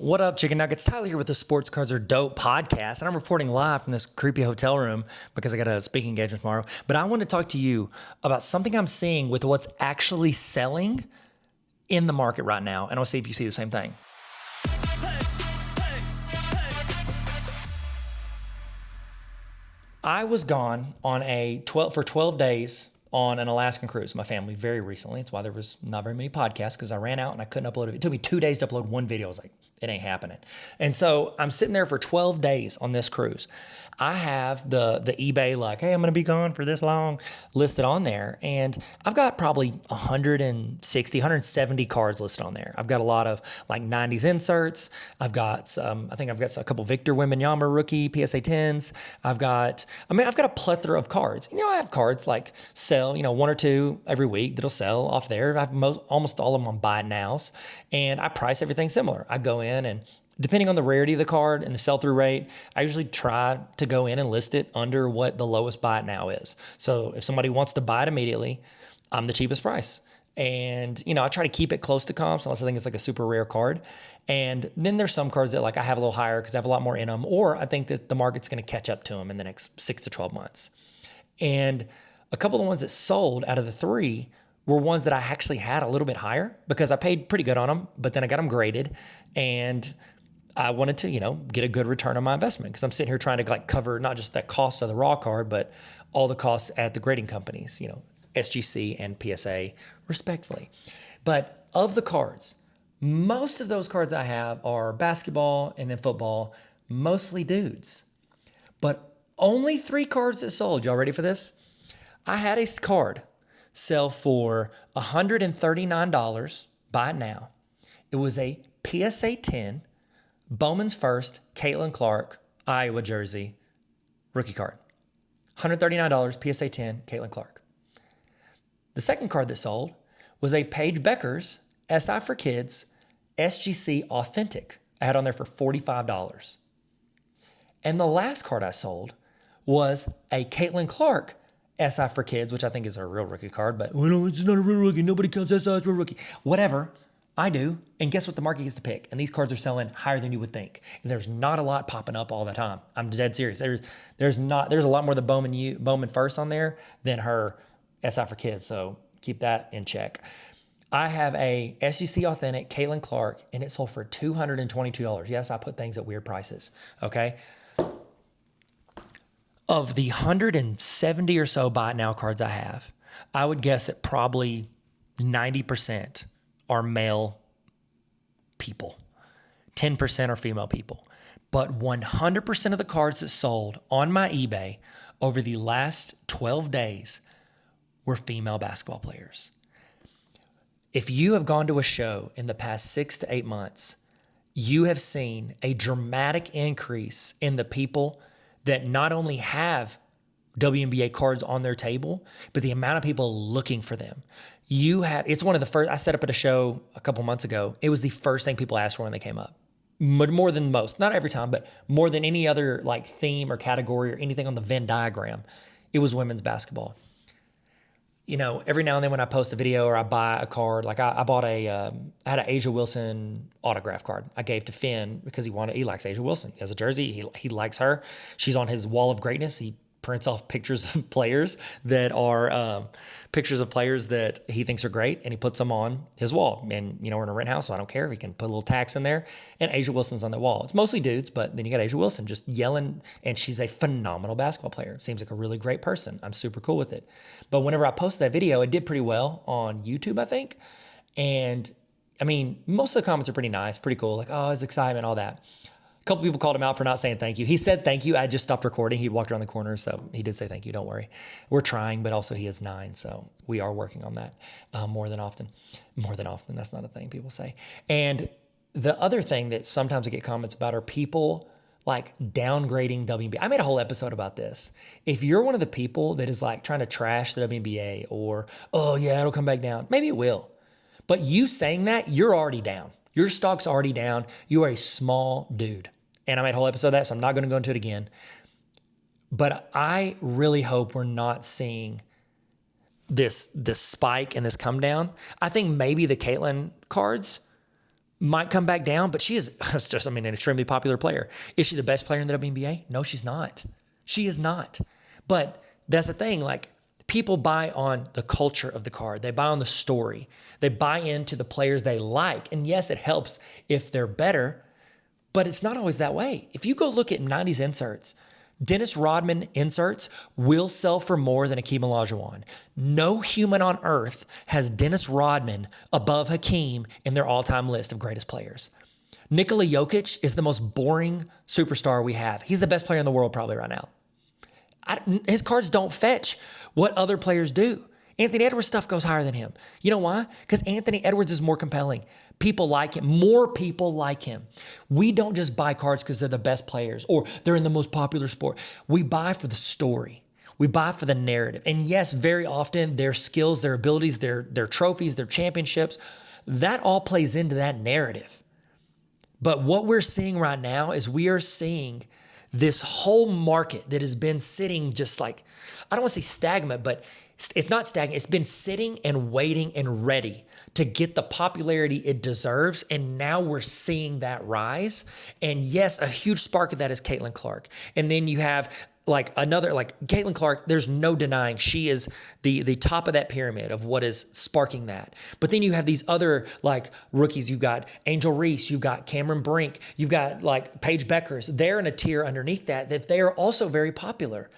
What up, Chicken Nuggets? Tyler here with the Sports Cards Are Dope podcast, and I'm reporting live from this creepy hotel room because I got a speaking engagement tomorrow. But I want to talk to you about something I'm seeing with what's actually selling in the market right now, and I'll see if you see the same thing. I was gone on for 12 days on an Alaskan cruise with my family very recently. It's why there was not very many podcasts, because I ran out and I couldn't upload it. It took me 2 days to upload one video. I was like, it ain't happening. And so I'm sitting there for 12 days on this cruise. I have the eBay like, hey, I'm going to be gone for this long listed on there. And I've got probably 160, 170 cards listed on there. I've got a lot of like 90s inserts. I've got a couple Victor Wembanyama rookie PSA 10s. I've got a plethora of cards. I have cards like sell, one or two every week that'll sell off there. I have almost all of them on buy nows, and I price everything similar. I go in and depending on the rarity of the card and the sell-through rate, I usually try to go in and list it under what the lowest buy it now is. So if somebody wants to buy it immediately, I'm the cheapest price. And, I try to keep it close to comps unless I think it's like a super rare card. And then there's some cards that like I have a little higher because I have a lot more in them, or I think that the market's going to catch up to them in the next 6 to 12 months. And a couple of the ones that sold out of the three were ones that I actually had a little bit higher because I paid pretty good on them, but then I got them graded, and I wanted to, get a good return on my investment because I'm sitting here trying to like cover not just that cost of the raw card, but all the costs at the grading companies, SGC and PSA respectively. But of the cards, most of those cards I have are basketball and then football, mostly dudes. But only 3 cards that sold. Y'all ready for this? I had a card sell for $139, buy it now. It was a PSA 10, Bowman's First, Caitlin Clark, Iowa jersey, rookie card. $139, PSA 10, Caitlin Clark. The second card that sold was a Paige Bueckers, SI for Kids, SGC Authentic. I had on there for $45. And the last card I sold was a Caitlin Clark SI for Kids, which I think is a real rookie card, but it's not a real rookie. Nobody counts SI as a real rookie. Whatever. I do. And guess what? The market gets to pick. And these cards are selling higher than you would think. And there's not a lot popping up all the time. I'm dead serious. There's a lot more than Bowman First on there than her SI for Kids. So keep that in check. I have a SGC Authentic Caitlin Clark, and it sold for $222. Yes, I put things at weird prices. Okay. Of the 170 or so buy it now cards I have, I would guess that probably 90% are male people. 10% are female people. But 100% of the cards that sold on my eBay over the last 12 days were female basketball players. If you have gone to a show in the past 6 to 8 months, you have seen a dramatic increase in the people that not only have WNBA cards on their table, but the amount of people looking for them. It's one of the first, I set up at a show a couple months ago. It was the first thing people asked for when they came up. More than most, not every time, but more than any other like theme or category or anything on the Venn diagram, it was women's basketball. Every now and then when I post a video or I buy a card, like I had an Angel Wilson autograph card I gave to Finn because he likes Angel Wilson. He has a jersey. He likes her. She's on his wall of greatness. He prints off pictures of players that he thinks are great, and he puts them on his wall. And, we're in a rent house, so I don't care if he can put a little tax in there. And Angel Wilson's on the wall. It's mostly dudes, but then you got Angel Wilson just yelling, and she's a phenomenal basketball player. Seems like a really great person. I'm super cool with it. But whenever I posted that video, it did pretty well on YouTube, I think. And, most of the comments are pretty nice, pretty cool. Like, oh, his excitement, all that. A couple people called him out for not saying thank you. He said thank you. I just stopped recording. He walked around the corner, so he did say thank you. Don't worry. We're trying, but also he is 9, so we are working on that more than often. More than often. That's not a thing people say. And the other thing that sometimes I get comments about are people like downgrading WNBA. I made a whole episode about this. If you're one of the people that is like trying to trash the WNBA or, oh yeah, it'll come back down. Maybe it will. But you saying that, you're already down. Your stock's already down. You are a small dude. And I made a whole episode of that, so I'm not going to go into it again. But I really hope we're not seeing this spike and this come down. I think maybe the Caitlin cards might come back down, but she is just, an extremely popular player. Is she the best player in the WNBA? No, she's not. She is not. But that's the thing. Like, people buy on the culture of the card. They buy on the story. They buy into the players they like. And yes, it helps if they're better, but it's not always that way. If you go look at 90s inserts, Dennis Rodman inserts will sell for more than Hakeem Olajuwon. No human on earth has Dennis Rodman above Hakeem in their all-time list of greatest players. Nikola Jokic is the most boring superstar we have. He's the best player in the world probably right now. His cards don't fetch what other players do. Anthony Edwards' stuff goes higher than him. You know why? Because Anthony Edwards is more compelling. People like him. More people like him. We don't just buy cards because they're the best players or they're in the most popular sport. We buy for the story. We buy for the narrative. And yes, very often their skills, their abilities, their trophies, their championships, that all plays into that narrative. But what we're seeing right now is we are seeing this whole market that has been sitting just like, I don't want to say stagnant, but it's not stagnant. It's been sitting and waiting and ready to get the popularity it deserves. And now we're seeing that rise. And yes, a huge spark of that is Caitlin Clark. And then you have Caitlin Clark, there's no denying she is the top of that pyramid of what is sparking that. But then you have these other like rookies. You've got Angel Reese, you've got Cameron Brink, you've got like Paige Bueckers. They're in a tier underneath that they are also very popular.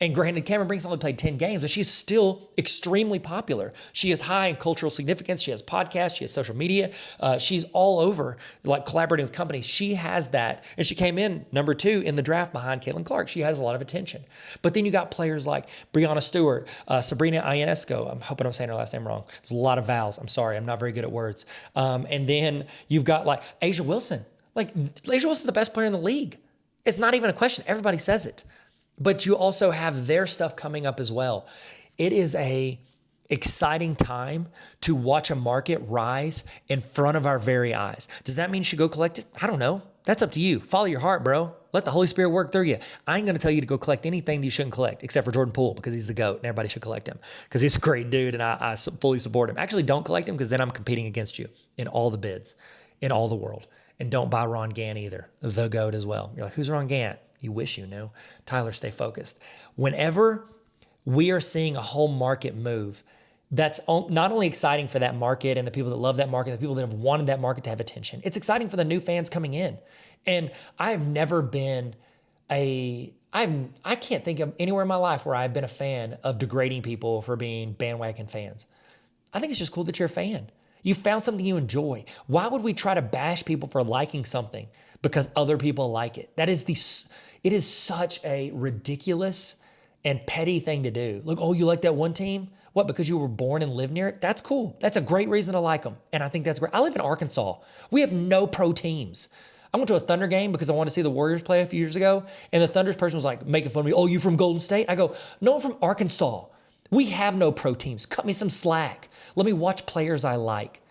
And granted, Cameron Brink's only played 10 games, but she's still extremely popular. She is high in cultural significance. She has podcasts. She has social media. She's all over, like collaborating with companies. She has that. And she came in number 2 in the draft behind Caitlin Clark. She has a lot of attention. But then you got players like Breanna Stewart, Sabrina Ionesco. I'm hoping I'm saying her last name wrong. There's a lot of vowels. I'm sorry. I'm not very good at words. And then you've got like Asia Wilson. Like, Asia Wilson's the best player in the league. It's not even a question. Everybody says it. But you also have their stuff coming up as well. It is a exciting time to watch a market rise in front of our very eyes. Does that mean you should go collect it? I don't know. That's up to you. Follow your heart, bro. Let the Holy Spirit work through you. I ain't going to tell you to go collect anything that you shouldn't collect, except for Jordan Poole, because he's the GOAT and everybody should collect him because he's a great dude and I fully support him. Actually, don't collect him because then I'm competing against you in all the bids, in all the world. And don't buy Ron Gant either, the GOAT as well. You're like, who's Ron Gant? You wish you knew. Tyler, stay focused. Whenever we are seeing a whole market move, that's not only exciting for that market and the people that love that market, the people that have wanted that market to have attention. It's exciting for the new fans coming in. And I've never been I can't think of anywhere in my life where I've been a fan of degrading people for being bandwagon fans. I think it's just cool that you're a fan. You found something you enjoy. Why would we try to bash people for liking something because other people like it? It is such a ridiculous and petty thing to do. Like, oh, you like that one team? What, because you were born and lived near it? That's cool. That's a great reason to like them. And I think that's great. I live in Arkansas. We have no pro teams. I went to a Thunder game because I wanted to see the Warriors play a few years ago. And the Thunder's person was like making fun of me. Oh, you from Golden State? I go, no, I'm from Arkansas. We have no pro teams. Cut me some slack. Let me watch players I like.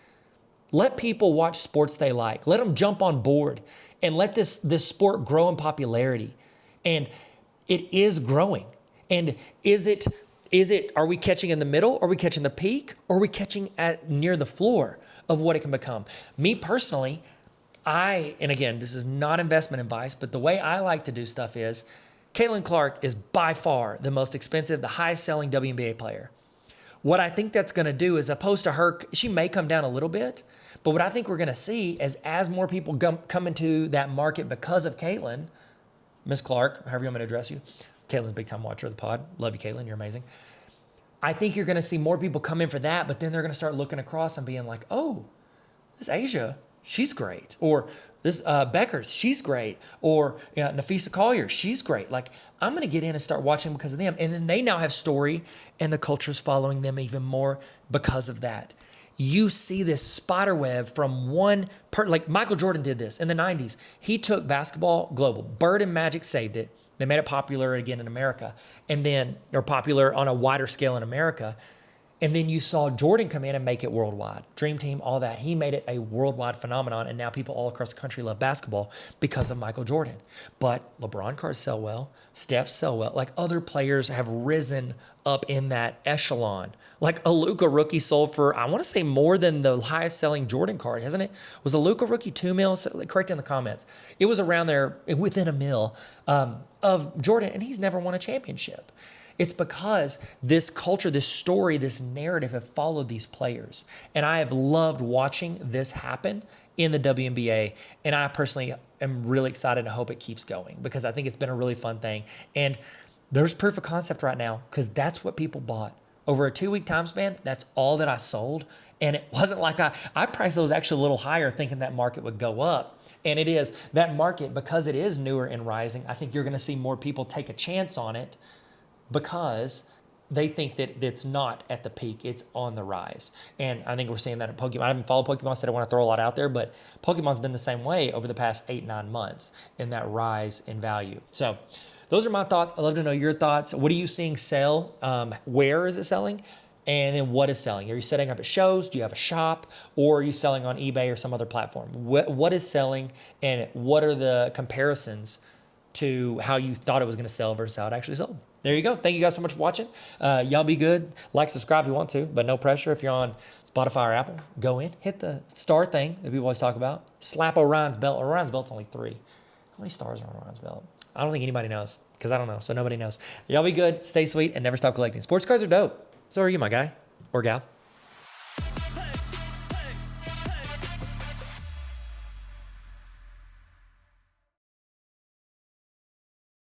Let people watch sports they like. Let them jump on board and let this sport grow in popularity. And it is growing. And are we catching in the middle? Are we catching the peak? Or are we catching at near the floor of what it can become? Me personally, and again, this is not investment advice, but the way I like to do stuff is Caitlin Clark is by far the most expensive, the highest selling WNBA player. What I think that's going to do is, opposed to her, she may come down a little bit, but what I think we're going to see is as more people come into that market because of Caitlin, Miss Clark, however you want me to address you, Caitlin's a big time watcher of the pod. Love you, Caitlin. You're amazing. I think you're going to see more people come in for that, but then they're going to start looking across and being like, oh, this Asia, she's great. Or this Bueckers, she's great. Or Nafisa Collier, she's great. Like, I'm going to get in and start watching because of them. And then they now have story and the culture's following them even more because of that. You see this spider web from like Michael Jordan did this in the 90s. He took basketball global. Bird and Magic saved it. They made it popular again in America. And then they're popular on a wider scale in America. And then you saw Jordan come in and make it worldwide. Dream Team, all that. He made it a worldwide phenomenon, and now people all across the country love basketball because of Michael Jordan. But LeBron cards sell well. Steph sell well. Like, other players have risen up in that echelon. Like, a Luka rookie sold for, I want to say, more than the highest selling Jordan card, hasn't it? Was the Luka rookie $2 million? Correct in the comments. It was around there, within $1 million of Jordan, and he's never won a championship. It's because this culture, this story, this narrative have followed these players. And I have loved watching this happen in the WNBA. And I personally am really excited and hope it keeps going because I think it's been a really fun thing. And there's proof of concept right now because that's what people bought. Over a 2-week time span, that's all that I sold. And it wasn't like I priced those actually a little higher thinking that market would go up. And it is. That market, because it is newer and rising, I think you're going to see more people take a chance on it because they think that it's not at the peak, it's on the rise. And I think we're seeing that in Pokemon. I haven't followed Pokemon, said I want to throw a lot out there, but Pokemon's been the same way over the past 8-9 months in that rise in value. So those are my thoughts. I'd love to know your thoughts. What are you seeing sell? Where is it selling? And then what is selling? Are you setting up at shows? Do you have a shop? Or are you selling on eBay or some other platform? What is selling, and what are the comparisons to how you thought it was going to sell versus how it actually sold? There you go. Thank you guys so much for watching. Y'all be good. Like, subscribe if you want to, but no pressure. If you're on Spotify or Apple, go in, hit the star thing that people always talk about. Slap Orion's belt. Orion's belt's only 3. How many stars are on Orion's belt? I don't think anybody knows because I don't know, so nobody knows. Y'all be good. Stay sweet and never stop collecting. Sports cards are dope. So are you, my guy or gal.